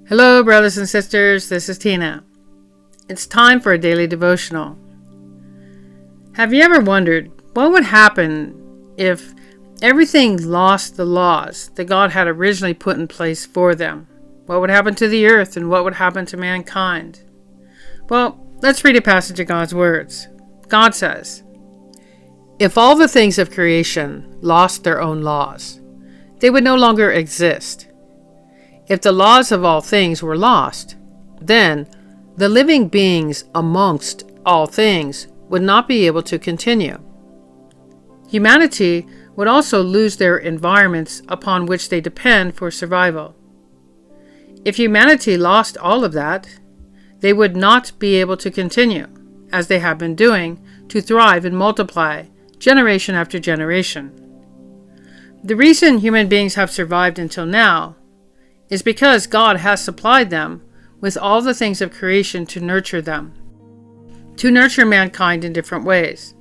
Hello, brothers and sisters. This is Tina. It's time for a daily devotional. Have you ever wondered what would happen if everything lost the laws that God had originally put in place for them? What would happen to the earth and what would happen to mankind? Well, let's read a passage of God's words. God says, "If all the things of creation lost their own laws, they would no longer exist. If the laws of all things were lost, then the living beings amongst all things would not be able to continue. Humanity would also lose their environments upon which they depend for survival. If humanity lost all of that, they would not be able to continue, as they have been doing, to thrive and multiply, generation after generation. The reason human beings have survived until now is because God has supplied them with all the things of creation to nurture them, to nurture mankind in different ways.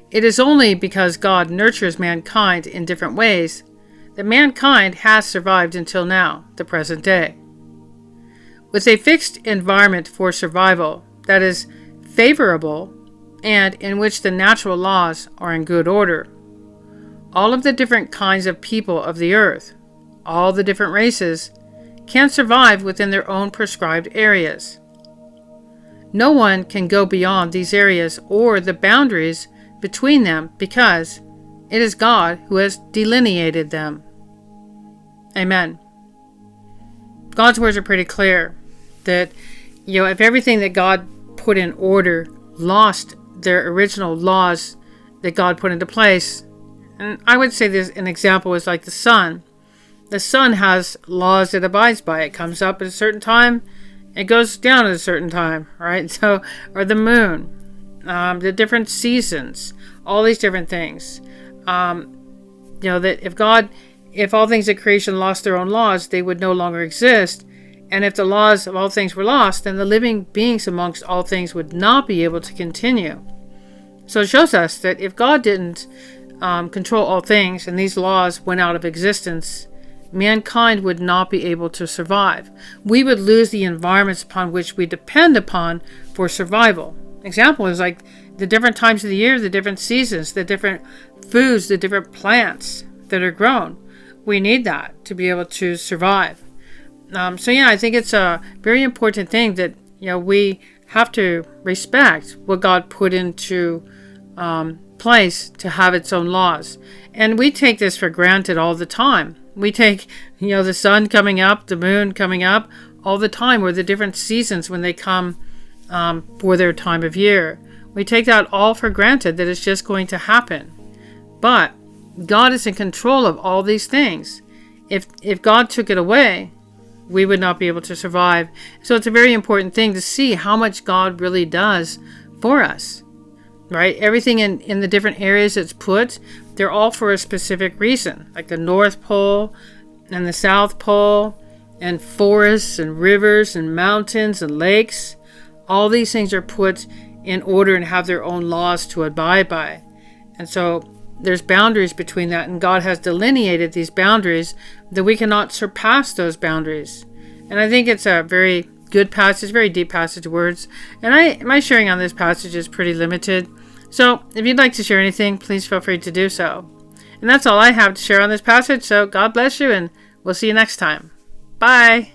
It is only because God nurtures mankind in different ways that mankind has survived until now, the present day. With a fixed environment for survival that is favorable and in which the natural laws are in good order, all of the different kinds of people of the earth, all the different races, can survive within their own prescribed areas. No one can go beyond these areas or the boundaries between them because it is God who has delineated them." Amen. God's words are pretty clear that, if everything that God put in order lost their original laws that God put into place, and I would say this, an example is like the sun. The sun has laws it abides by. It comes up at a certain time, it goes down at a certain time, right? So, or the moon, the different seasons, all these different things. That if all things of creation lost their own laws, they would no longer exist. And if the laws of all things were lost, then the living beings amongst all things would not be able to continue. So it shows us that if God didn't control all things and these laws went out of existence, mankind would not be able to survive. We would lose the environments upon which we depend upon for survival. Example is like the different times of the year, the different seasons, the different foods, the different plants that are grown. We need that to be able to survive. I think it's a very important thing that we have to respect what God put into place to have its own laws. And we take this for granted all the time. We take, the sun coming up, the moon coming up all the time, or the different seasons when they come for their time of year. We take that all for granted, that it's just going to happen. But God is in control of all these things. If God took it away, we would not be able to survive. So it's a very important thing to see how much God really does for us. Right? Everything in the different areas it's put, they're all for a specific reason. Like the North Pole and the South Pole and forests and rivers and mountains and lakes. All these things are put in order and have their own laws to abide by. And so there's boundaries between that, and God has delineated these boundaries that we cannot surpass those boundaries. And I think it's a very good passage, very deep passage of words. And my sharing on this passage is pretty limited. So if you'd like to share anything, please feel free to do so. And that's all I have to share on this passage. So God bless you, and we'll see you next time. Bye.